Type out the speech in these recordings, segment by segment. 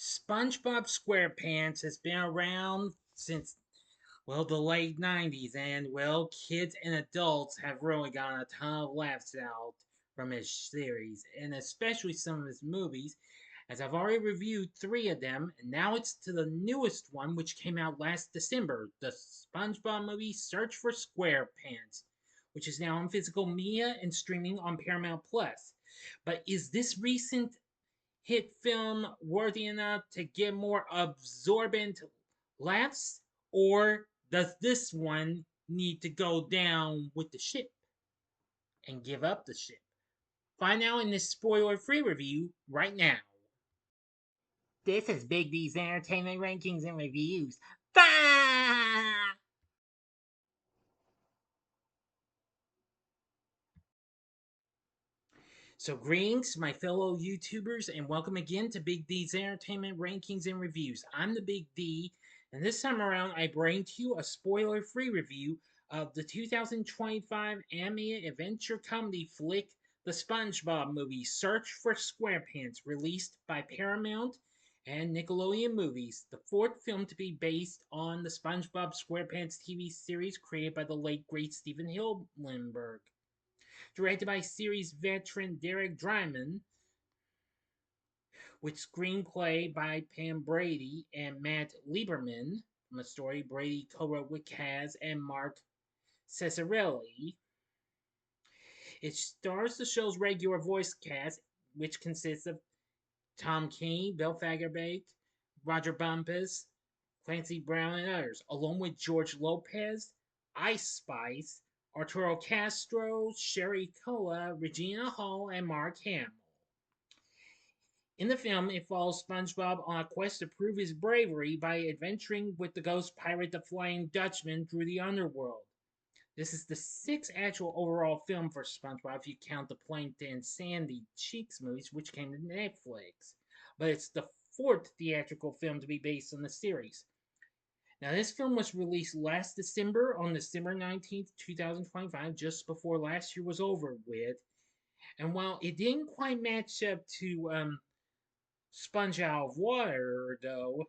SpongeBob SquarePants has been around since, the late 90s, and, kids and adults have really gotten a ton of laughs out from his series, and especially some of his movies, as I've already reviewed three of them, and now it's to the newest one, which came out last December, the SpongeBob movie Search for SquarePants, which is now on physical media and streaming on Paramount Plus. But is this recent hit film worthy enough to get more absorbent laughs, or does this one need to go down with the ship and give up the ship? Find out in this spoiler free review right now. This is Big D's Entertainment Rankings and Reviews. Bah! So, greetings, my fellow YouTubers, and welcome again to Big D's Entertainment Rankings and Reviews. I'm the Big D, and this time around, I bring to you a spoiler free review of the 2025 animated adventure comedy flick, The SpongeBob Movie Search for SquarePants, released by Paramount and Nickelodeon Movies, the fourth film to be based on the SpongeBob SquarePants TV series created by the late great Stephen Hillenburg. Directed by series veteran Derek Drymon, with screenplay by Pam Brady and Matt Lieberman. From a story Brady co-wrote with Kaz and Mark Cesarelli. It stars the show's regular voice cast, which consists of Tom Kenny, Bill Fagerbakke, Rodger Bumpass, Clancy Brown, and others, along with Geroge Lopez, Ice Spice, Arturo Castro, Sherry Cola, Regina Hall, and Mark Hamill. In the film, it follows SpongeBob on a quest to prove his bravery by adventuring with the ghost pirate the Flying Dutchman through the underworld. This is the sixth actual overall film for SpongeBob if you count the Plankton and Sandy Cheeks movies, which came to Netflix. But it's the fourth theatrical film to be based on the series. Now, this film was released last December, on December 19th, 2025, just before last year was over with. And while it didn't quite match up to Sponge Out of Water, though,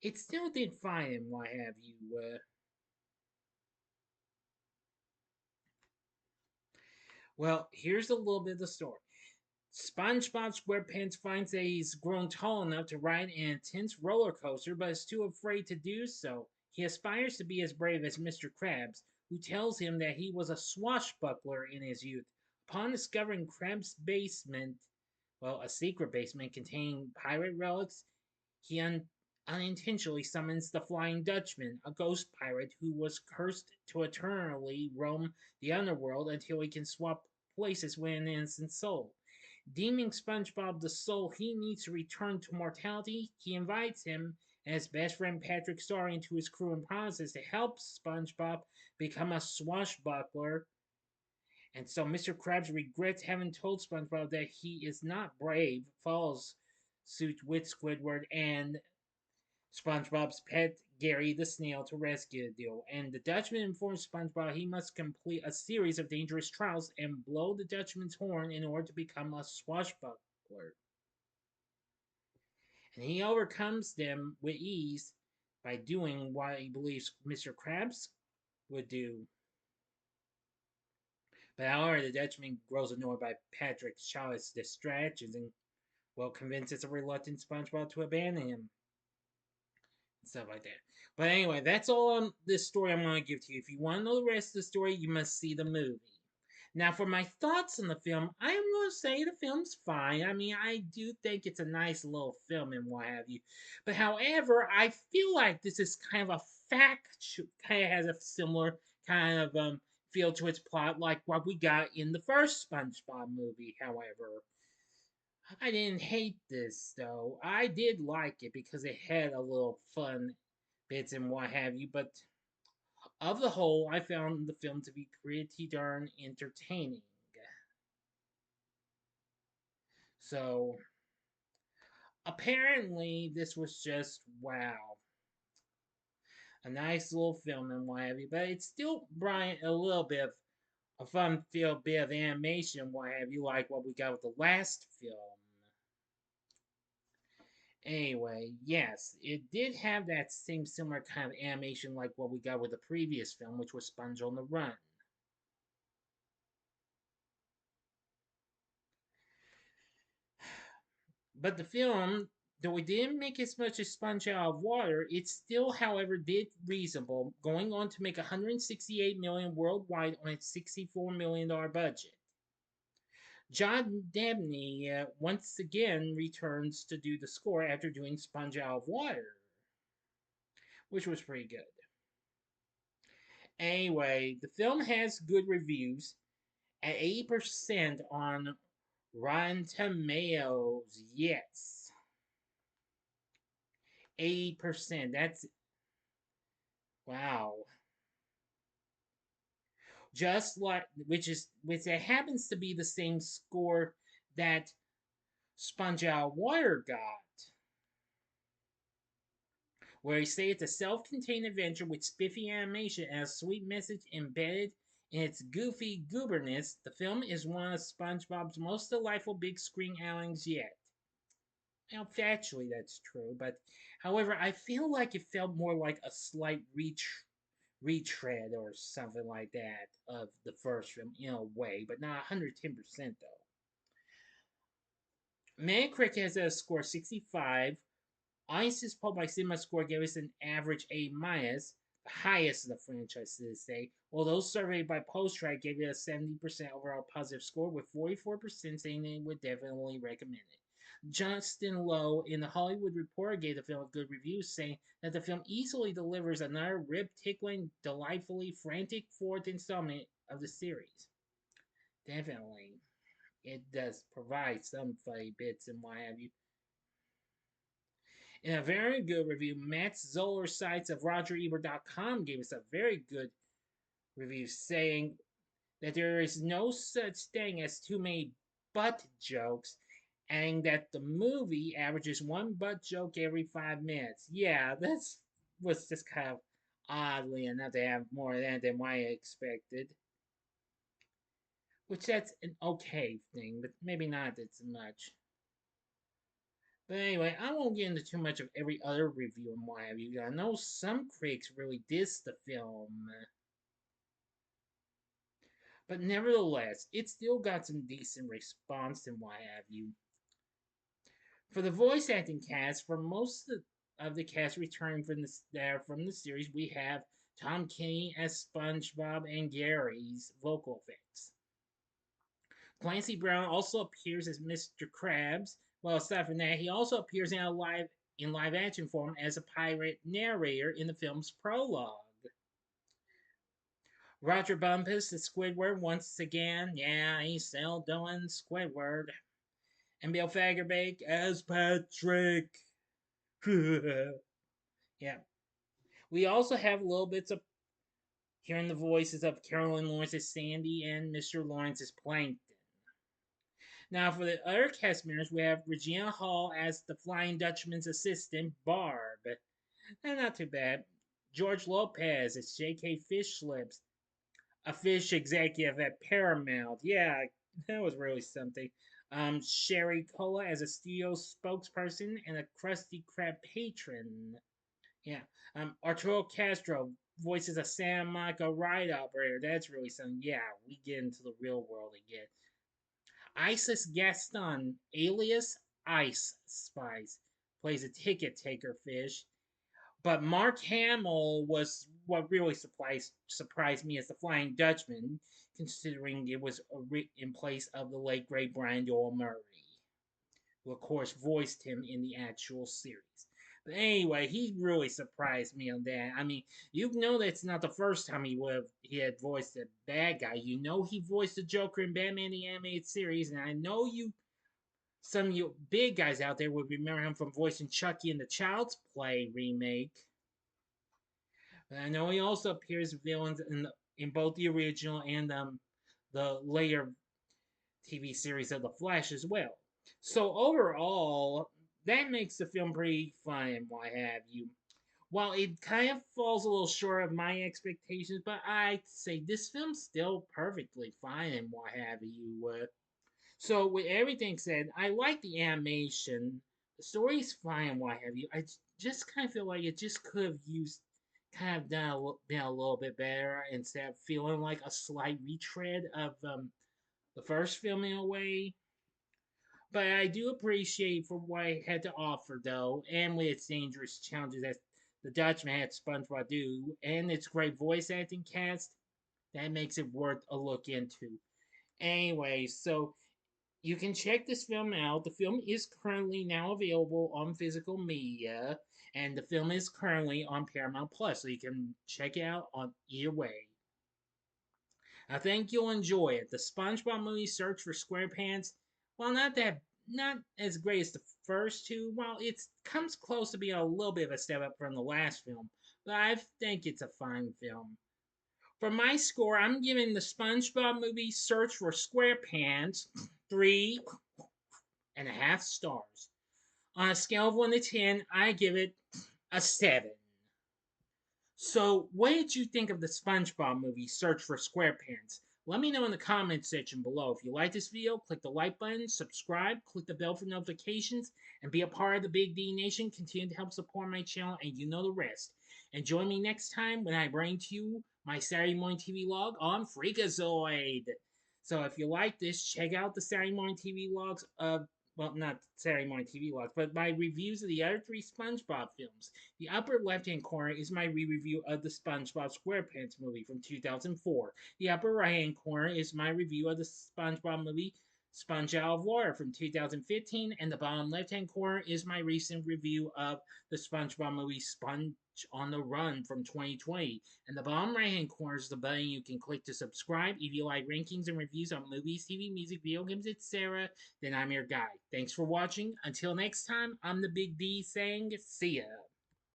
it still did fine and what have you. Here's a little bit of the story. SpongeBob SquarePants finds that he's grown tall enough to ride an intense roller coaster, but is too afraid to do so. He aspires to be as brave as Mr. Krabs, who tells him that he was a swashbuckler in his youth. Upon discovering Krabs' basement, a secret basement containing pirate relics, he unintentionally summons the Flying Dutchman, a ghost pirate who was cursed to eternally roam the underworld until he can swap places with an innocent soul. Deeming SpongeBob the soul he needs to return to mortality, he invites him and his best friend Patrick Star into his crew and promises to help SpongeBob become a swashbuckler. And so Mr. Krabs regrets having told SpongeBob that he is not brave, follows suit with Squidward and SpongeBob's pet Gary the Snail to rescue the duo, and the Dutchman informs SpongeBob he must complete a series of dangerous trials and blow the Dutchman's horn in order to become a swashbuckler. And he overcomes them with ease by doing what he believes Mr. Krabs would do. But however, the Dutchman grows annoyed by Patrick's childish distractions and, convinces a reluctant SpongeBob to abandon him. Stuff like that. But anyway, that's all on this story I'm going to give to you. If you want to know the rest of the story, you must see the movie. Now, for my thoughts on the film, I am going to say the film's fine. I mean, I do think it's a nice little film and what have you. But however, I feel like this is kind of a kind of has a similar kind of feel to its plot like what we got in the first SpongeBob movie, however. I didn't hate this though. I did like it because it had a little fun bits and what have you, but of the whole, I found the film to be pretty darn entertaining. So, apparently, this was just wow. A nice little film and what have you, but it still brought a little bit of a fun feel bit of animation and what have you, like what we got with the last film. Anyway, yes, it did have that same similar kind of animation like what we got with the previous film, which was Sponge on the Run. But the film, though it didn't make as much as Sponge Out of Water, it still, however, did reasonable, going on to make 168 million worldwide on its $64 million budget. John Debney once again returns to do the score after doing Sponge Out of Water, which was pretty good. Anyway, the film has good reviews at 80% on Rotten Tomatoes. Yes. 80%. That's wow. Just like which it happens to be the same score that Sponge Out Water got, where he say it's a self-contained adventure with spiffy animation and a sweet message embedded in its goofy gooberness. The film is one of SpongeBob's most delightful big screen outings yet. Now, factually, that's true, but however, I feel like it felt more like a slight retread or something like that of the first film in a way, but not 110% though. Metacritic has a score 65. Audiences polled by Cinema Score gave us an average A minus, the highest of the franchise to this day, while those surveyed by Post-Track gave it a 70% overall positive score, with 44% saying they would definitely recommend it. Justin Lowe in the Hollywood Reporter gave the film a good review, saying that the film easily delivers another rib-tickling, delightfully frantic fourth installment of the series. Definitely, it does provide some funny bits and what have you. In a very good review, Matt Zoller Sites of RogerEbert.com gave us a very good review, saying that there is no such thing as too many butt jokes, and that the movie averages one butt joke every 5 minutes. Yeah, that's was just kind of oddly enough to have more of that than what I expected. Which that's an okay thing, but maybe not as much. But anyway, I won't get into too much of every other review and what have you. I know some critics really diss the film, but nevertheless, it still got some decent response and what have you. For the voice acting cast, for most of the cast returning from the series, we have Tom Kenny as SpongeBob and Gary's vocal effects. Clancy Brown also appears as Mr. Krabs. Well, aside from that, he also appears in live action form as a pirate narrator in the film's prologue. Rodger Bumpass as Squidward once again. Yeah, he's still doing Squidward. And Bill Fagerbakke as Patrick. Yeah. We also have little bits of hearing the voices of Carolyn Lawrence as Sandy and Mr. Lawrence as Plankton. Now, for the other cast members, we have Regina Hall as the Flying Dutchman's assistant, Barb. Not too bad. Geroge Lopez as J.K. Fishlips, a fish executive at Paramount. Yeah, that was really something. Sherry Cola as a studio spokesperson and a Krusty Krab patron. Yeah. Arturo Castro voices a Santa Monica ride operator. That's really something. Yeah, we get into the real world again. Isis Gaston, alias Ice Spice, plays a ticket taker fish. But Mark Hamill was what really surprised me as the Flying Dutchman, considering it was in place of the late great Brian Doyle Murray, who of course voiced him in the actual series. But anyway, he really surprised me on that. I mean, you know that's not the first time he had voiced a bad guy. You know he voiced the Joker in Batman the Animated Series, and I know some of you big guys out there would remember him from voicing Chucky in the Child's Play remake. But I know he also appears villains in both the original and the later TV series of The Flash as well. So overall, that makes the film pretty fun and what have you. While it kind of falls a little short of my expectations, but I'd say this film's still perfectly fine and what have you. So with everything said, I like the animation, The story's fine, what have you. I just kind of feel like it just could have used, kind of done been a little bit better instead of feeling like a slight retread of the first film in a way. But I do appreciate for what it had to offer, though, and with its dangerous challenges that the Dutchman had SpongeBob do, and its great voice acting cast, that makes it worth a look into. Anyway, so you can check this film out. The film is currently now available on physical media, and the film is currently on Paramount Plus, so you can check it out on either way. I think you'll enjoy it. The SpongeBob movie Search for SquarePants, while not as great as the first two, while it comes close to being a little bit of a step up from the last film, but I think it's a fine film. For my score, I'm giving the SpongeBob movie Search for SquarePants 3.5 stars. On a scale of 1 to 10, I give it a 7. So, what did you think of the SpongeBob movie Search for SquarePants? Let me know in the comments section below. If you like this video, click the like button, subscribe, click the bell for notifications, and be a part of the Big D Nation. Continue to help support my channel, and you know the rest. And join me next time when I bring to you my Saturday morning TV log on Freakazoid. So if you like this, check out the Saturday morning TV logs of, well, not Saturday morning TV logs, but my reviews of the other 3 SpongeBob films. The upper left-hand corner is my re-review of the SpongeBob SquarePants movie from 2004. The upper right-hand corner is my review of the SpongeBob movie Sponge Out of Water from 2015, and the bottom left-hand corner is my recent review of the SpongeBob movie Sponge on the Run from 2020. And the bottom right-hand corner is the button you can click to subscribe. If you like rankings and reviews on movies, TV, music, video games, etc., then I'm your guy. Thanks for watching. Until next time, I'm the Big D saying, see ya.